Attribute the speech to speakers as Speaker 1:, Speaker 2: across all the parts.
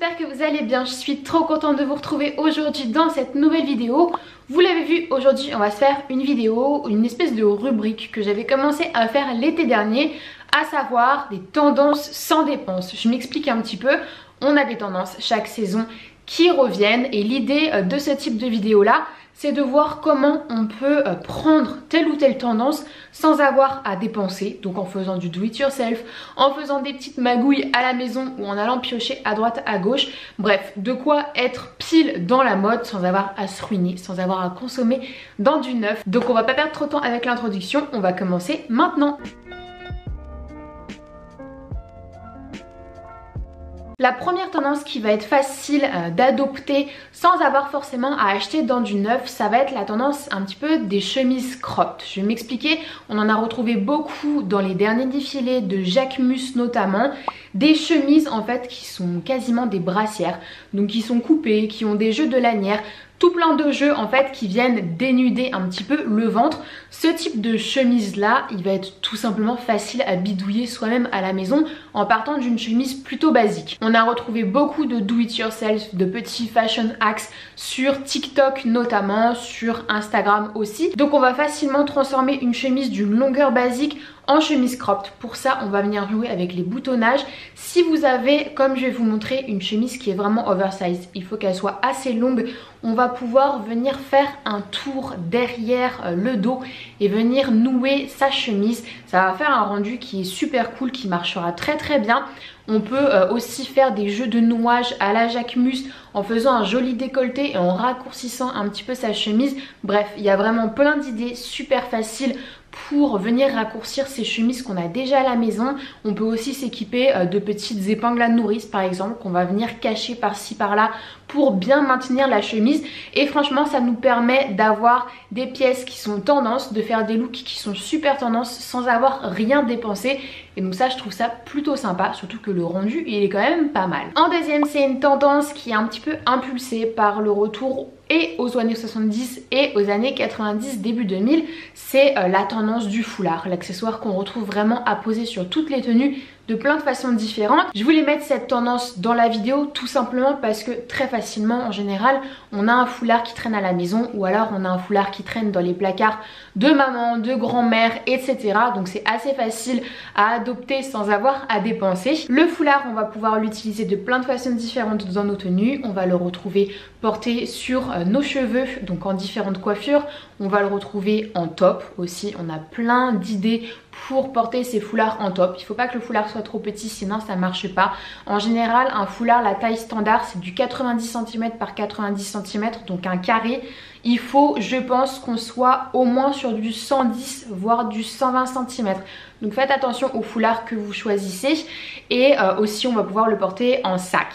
Speaker 1: j'espère que vous allez bien. Je suis trop contente de vous retrouver aujourd'hui dans cette nouvelle vidéo. Vous l'avez vu, aujourd'hui on va se faire une vidéo, une espèce de rubrique que j'avais commencé à faire l'été dernier, à savoir des tendances sans dépenses. Je m'explique un petit peu, on a des tendances chaque saison qui reviennent et l'idée de ce type de vidéo là, c'est de voir comment on peut prendre telle ou telle tendance sans avoir à dépenser, donc en faisant du do it yourself, en faisant des petites magouilles à la maison ou en allant piocher à droite à gauche, bref, de quoi être pile dans la mode sans avoir à se ruiner, sans avoir à consommer dans du neuf. Donc on va pas perdre trop de temps avec l'introduction, on va commencer maintenant. La première tendance qui va être facile d'adopter sans avoir forcément à acheter dans du neuf, ça va être la tendance un petit peu des chemises cropped. Je vais m'expliquer, on en a retrouvé beaucoup dans les derniers défilés de Jacquemus notamment. Des chemises en fait qui sont quasiment des brassières, donc qui sont coupées, qui ont des jeux de lanières. Tout plein de jeux en fait qui viennent dénuder un petit peu le ventre. Ce type de chemise là, il va être tout simplement facile à bidouiller soi-même à la maison en partant d'une chemise plutôt basique. On a retrouvé beaucoup de do it yourself, de petits fashion hacks sur TikTok notamment, sur Instagram aussi. Donc on va facilement transformer une chemise d'une longueur basique en chemise cropped. Pour ça on va venir jouer avec les boutonnages. Si vous avez, comme je vais vous montrer, une chemise qui est vraiment oversize, il faut qu'elle soit assez longue, on va pouvoir venir faire un tour derrière le dos et venir nouer sa chemise. Ça va faire un rendu qui est super cool, qui marchera très bien. On peut aussi faire des jeux de nouage à la Jacquemus en faisant un joli décolleté et en raccourcissant un petit peu sa chemise. Bref, il y a vraiment plein d'idées super faciles pour venir raccourcir ces chemises qu'on a déjà à la maison. On peut aussi s'équiper de petites épingles à nourrice par exemple qu'on va venir cacher par-ci par-là pour bien maintenir la chemise. Et franchement ça nous permet d'avoir des pièces qui sont tendance, de faire des looks qui sont super tendance sans avoir rien dépensé. Et donc ça je trouve ça plutôt sympa, surtout que le rendu il est quand même pas mal. En deuxième, c'est une tendance qui est un petit peu impulsée par le retour et aux années 70 et aux années 90, début 2000, c'est la tendance du foulard, l'accessoire qu'on retrouve vraiment à poser sur toutes les tenues de plein de façons différentes. Je voulais mettre cette tendance dans la vidéo tout simplement parce que très facilement en général on a un foulard qui traîne à la maison ou alors on a un foulard qui traîne dans les placards de maman, de grand-mère, etc. Donc c'est assez facile à adopter sans avoir à dépenser. Le foulard, on va pouvoir l'utiliser de plein de façons différentes dans nos tenues. On va le retrouver porté sur nos cheveux, donc en différentes coiffures. On va le retrouver en top aussi. On a plein d'idées pour porter ces foulards en top. Il ne faut pas que le foulard soit trop petit, sinon ça ne marche pas. En général, un foulard, la taille standard, c'est du 90 cm par 90 cm, donc un carré. Il faut, je pense, qu'on soit au moins sur du 110 voire du 120 cm. Donc faites attention au foulard que vous choisissez. Et aussi on va pouvoir le porter en sac.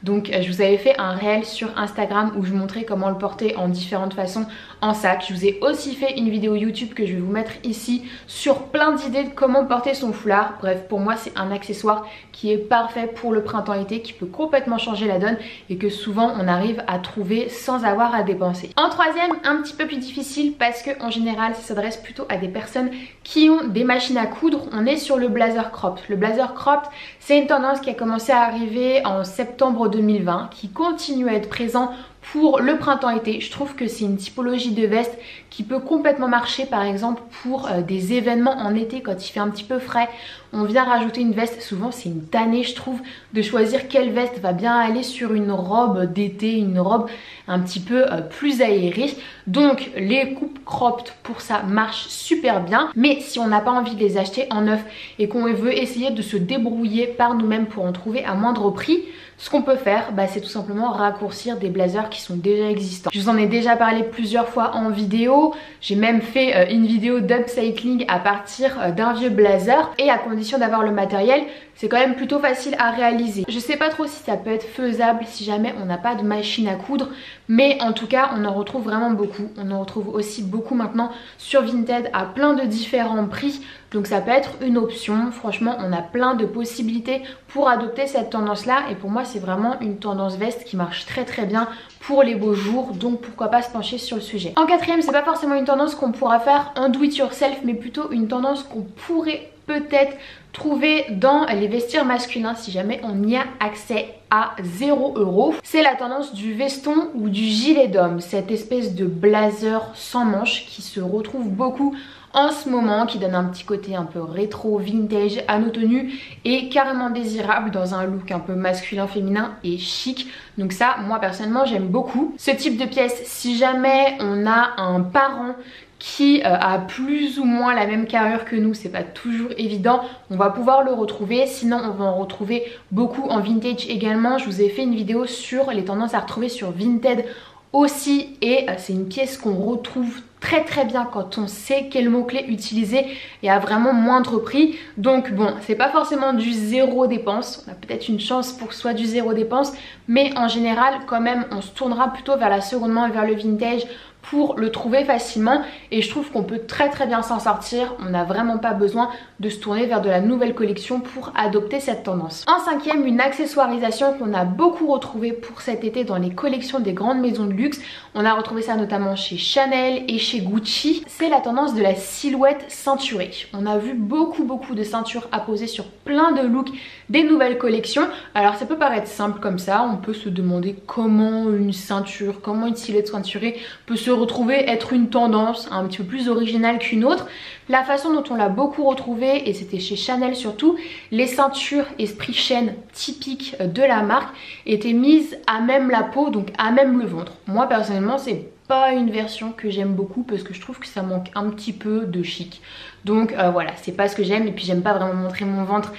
Speaker 1: Donc je vous avais fait un réel sur Instagram où je vous montrais comment le porter en différentes façons en sac. Je vous ai aussi fait une vidéo YouTube que je vais vous mettre ici sur plein d'idées de comment porter son foulard. Bref, pour moi c'est un accessoire qui est parfait pour le printemps-été, qui peut complètement changer la donne et que souvent on arrive à trouver sans avoir à dépenser. En troisième, un petit peu plus difficile parce que en général ça s'adresse plutôt à des personnes qui ont des machines à coudre. On est sur le blazer cropped. Le blazer cropped, c'est une tendance qui a commencé à arriver en septembre 2020, qui continue à être présent pour le printemps-été. Je trouve que c'est une typologie de veste qui peut complètement marcher par exemple pour des événements en été quand il fait un petit peu frais. On vient rajouter une veste, souvent c'est une tannée je trouve de choisir quelle veste va bien aller sur une robe d'été, une robe un petit peu plus aérée. Donc les coupes cropped pour ça marchent super bien. Mais si on n'a pas envie de les acheter en neuf et qu'on veut essayer de se débrouiller par nous-mêmes pour en trouver à moindre prix, ce qu'on peut faire, c'est tout simplement raccourcir des blazers qui sont déjà existants. Je vous en ai déjà parlé plusieurs fois en vidéo. J'ai même fait une vidéo d'upcycling à partir d'un vieux blazer. Et à condition d'avoir le matériel, c'est quand même plutôt facile à réaliser. Je sais pas trop si ça peut être faisable si jamais on n'a pas de machine à coudre. Mais en tout cas, on en retrouve vraiment beaucoup. On en retrouve aussi beaucoup maintenant sur Vinted à plein de différents prix. Donc ça peut être une option. Franchement, on a plein de possibilités pour adopter cette tendance là, et pour moi c'est vraiment une tendance veste qui marche très très bien pour les beaux jours, donc pourquoi pas se pencher sur le sujet. En quatrième, c'est pas forcément une tendance qu'on pourra faire en do it yourself, mais plutôt une tendance qu'on pourrait peut-être trouver dans les vestiaires masculins si jamais on y a accès à 0 €. C'est la tendance du veston ou du gilet d'homme, cette espèce de blazer sans manches qui se retrouve beaucoup en ce moment, qui donne un petit côté un peu rétro, vintage à nos tenues et carrément désirable dans un look un peu masculin, féminin et chic. Donc ça, moi personnellement, j'aime beaucoup ce type de pièce. Si jamais on a un parent qui a plus ou moins la même carrure que nous, c'est pas toujours évident, on va pouvoir le retrouver. Sinon on va en retrouver beaucoup en vintage également. Je vous ai fait une vidéo sur les tendances à retrouver sur Vinted aussi, et c'est une pièce qu'on retrouve très bien quand on sait quel mot-clé utiliser et à vraiment moindre prix. Donc bon, c'est pas forcément du zéro dépense, on a peut-être une chance pour que ce soit du zéro dépense, mais en général quand même on se tournera plutôt vers la seconde main, vers le vintage pour le trouver facilement, et je trouve qu'on peut très bien s'en sortir. On n'a vraiment pas besoin de se tourner vers de la nouvelle collection pour adopter cette tendance. En cinquième, une accessoirisation qu'on a beaucoup retrouvée pour cet été dans les collections des grandes maisons de luxe. On a retrouvé ça notamment chez Chanel et chez Gucci. C'est la tendance de la silhouette ceinturée. On a vu beaucoup de ceintures apposées sur plein de looks des nouvelles collections. Alors ça peut paraître simple comme ça, on peut se demander comment une ceinture, comment une silhouette ceinturée peut se retrouver être une tendance un petit peu plus originale qu'une autre. La façon dont on l'a beaucoup retrouvé, et c'était chez Chanel surtout, les ceintures esprit chaîne typiques de la marque étaient mises à même la peau, donc à même le ventre. Moi personnellement c'est pas une version que j'aime beaucoup parce que je trouve que ça manque un petit peu de chic. Donc voilà, c'est pas ce que j'aime, et puis j'aime pas vraiment montrer mon ventre,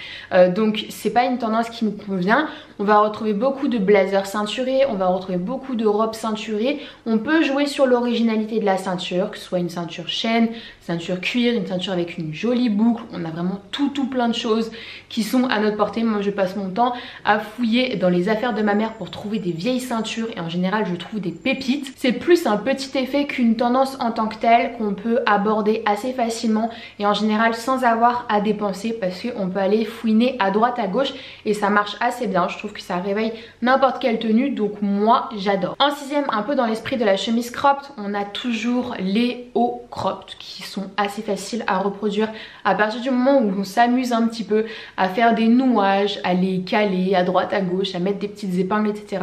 Speaker 1: donc c'est pas une tendance qui me convient. On va retrouver beaucoup de blazers ceinturés, on va retrouver beaucoup de robes ceinturées. On peut jouer sur l'originalité de la ceinture, que ce soit une ceinture chaîne, ceinture cuir, une ceinture avec une jolie boucle. On a vraiment tout plein de choses qui sont à notre portée. Moi je passe mon temps à fouiller dans les affaires de ma mère pour trouver des vieilles ceintures, et en général je trouve des pépites. C'est plus un petit effet qu'une tendance en tant que telle qu'on peut aborder assez facilement et en général sans avoir à dépenser, parce qu'on peut aller fouiner à droite à gauche et ça marche assez bien. Je trouve que ça réveille n'importe quelle tenue, donc moi j'adore. En sixième, un peu dans l'esprit de la chemise cropped, on a toujours les hauts cropped qui sont assez faciles à reproduire à partir du moment où on s'amuse un petit peu à faire des nouages, à les caler à droite à gauche, à mettre des petites épingles, etc.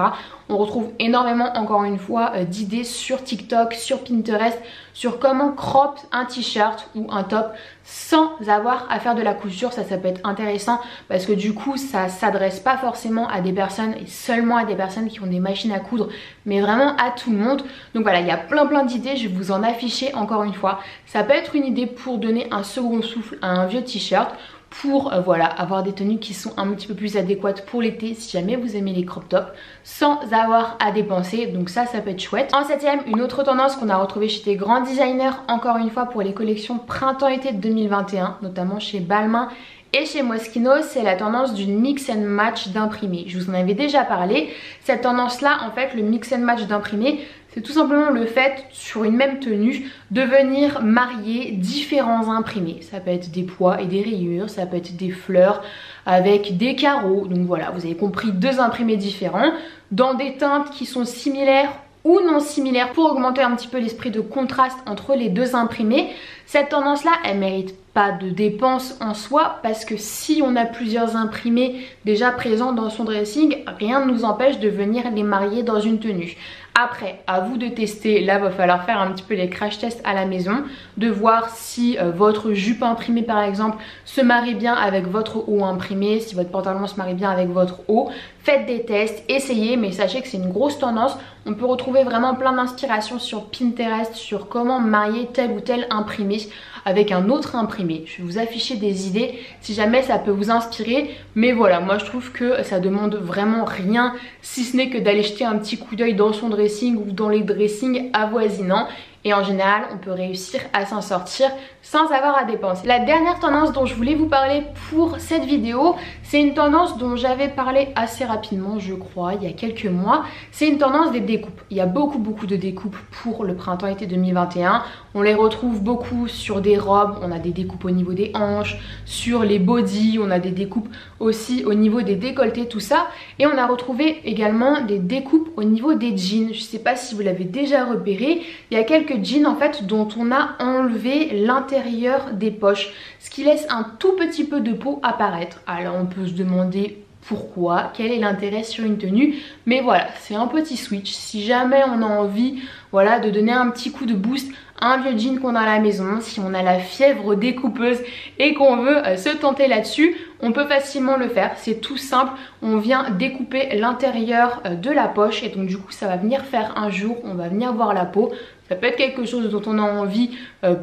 Speaker 1: On retrouve énormément, encore une fois, d'idées sur TikTok, sur Pinterest, sur comment crop un t-shirt ou un top sans avoir à faire de la couture. Ça peut être intéressant parce que du coup ça s'adresse pas forcément à des personnes, et seulement à des personnes qui ont des machines à coudre, mais vraiment à tout le monde. Donc voilà, il y a plein d'idées, je vais vous en afficher encore une fois. Ça peut être une idée pour donner un second souffle à un vieux t-shirt, pour voilà, avoir des tenues qui sont un petit peu plus adéquates pour l'été si jamais vous aimez les crop tops sans avoir à dépenser. Donc ça peut être chouette. En septième, une autre tendance qu'on a retrouvée chez des grands designers, encore une fois pour les collections printemps-été de 2021, notamment chez Balmain et chez Moschino, c'est la tendance du mix and match d'imprimé. Je vous en avais déjà parlé. Cette tendance là, en fait, le mix and match d'imprimé, c'est tout simplement le fait, sur une même tenue, de venir marier différents imprimés. Ça peut être des pois et des rayures, ça peut être des fleurs avec des carreaux. Donc voilà, vous avez compris, deux imprimés différents, dans des teintes qui sont similaires ou non similaires, pour augmenter un petit peu l'esprit de contraste entre les deux imprimés. Cette tendance là, elle mérite pas de dépenses en soi, parce que si on a plusieurs imprimés déjà présents dans son dressing, rien ne nous empêche de venir les marier dans une tenue. Après, à vous de tester. Là, il va falloir faire un petit peu les crash tests à la maison, de voir si votre jupe imprimée par exemple se marie bien avec votre haut imprimé, si votre pantalon se marie bien avec votre haut. Faites des tests, essayez, mais sachez que c'est une grosse tendance. On peut retrouver vraiment plein d'inspirations sur Pinterest sur comment marier tel ou tel imprimé avec un autre imprimé. Je vais vous afficher des idées si jamais ça peut vous inspirer, mais voilà, moi je trouve que ça demande vraiment rien si ce n'est que d'aller jeter un petit coup d'œil dans son dressing ou dans les dressings avoisinants et en général on peut réussir à s'en sortir sans avoir à dépenser. La dernière tendance dont je voulais vous parler pour cette vidéo, c'est une tendance dont j'avais parlé assez rapidement je crois il y a quelques mois. C'est une tendance des découpes. Il y a beaucoup de découpes pour le printemps-été 2021. On les retrouve beaucoup sur des robes, on a des découpes au niveau des hanches, sur les bodys, on a des découpes aussi au niveau des décolletés, tout ça. Et on a retrouvé également des découpes au niveau des jeans. Je sais pas si vous l'avez déjà repéré, il y a quelques jeans en fait dont on a enlevé l'intérieur des poches, ce qui laisse un tout petit peu de peau apparaître. Alors on peut se demander pourquoi, quel est l'intérêt sur une tenue, mais voilà, c'est un petit switch. Si jamais on a envie, voilà, de donner un petit coup de boost à un vieux jean qu'on a à la maison, si on a la fièvre découpeuse et qu'on veut se tenter là-dessus, on peut facilement le faire. C'est tout simple, on vient découper l'intérieur de la poche et donc du coup ça va venir faire un jour, on va venir voir la peau. Ça peut être quelque chose dont on a envie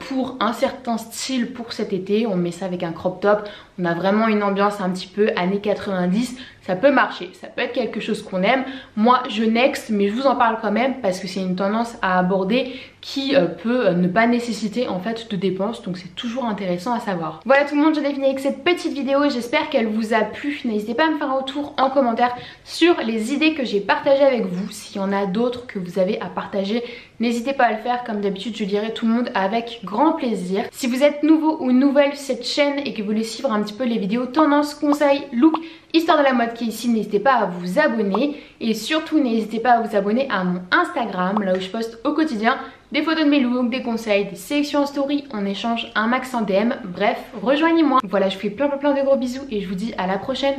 Speaker 1: pour un certain style pour cet été. On met ça avec un crop top. On a vraiment une ambiance un petit peu années 90. Ça peut marcher. Ça peut être quelque chose qu'on aime. Moi, je next, mais je vous en parle quand même parce que c'est une tendance à aborder qui peut ne pas nécessiter en fait de dépenses. Donc c'est toujours intéressant à savoir. Voilà tout le monde, j'en ai fini avec cette petite vidéo. J'espère qu'elle vous a plu. N'hésitez pas à me faire un retour en commentaire sur les idées que j'ai partagées avec vous. S'il y en a d'autres que vous avez à partager, n'hésitez pas à le faire. Comme d'habitude, je dirai tout le monde avec grand plaisir. Si vous êtes nouveau ou nouvelle sur cette chaîne et que vous voulez suivre un petit peu les vidéos tendances, conseils, look, histoire de la mode qui est ici, n'hésitez pas à vous abonner. Et surtout, n'hésitez pas à vous abonner à mon Instagram, là où je poste au quotidien des photos de mes looks, des conseils, des sélections en story, on échange un max en DM. Bref, rejoignez-moi. Voilà, je vous fais plein de gros bisous et je vous dis à la prochaine.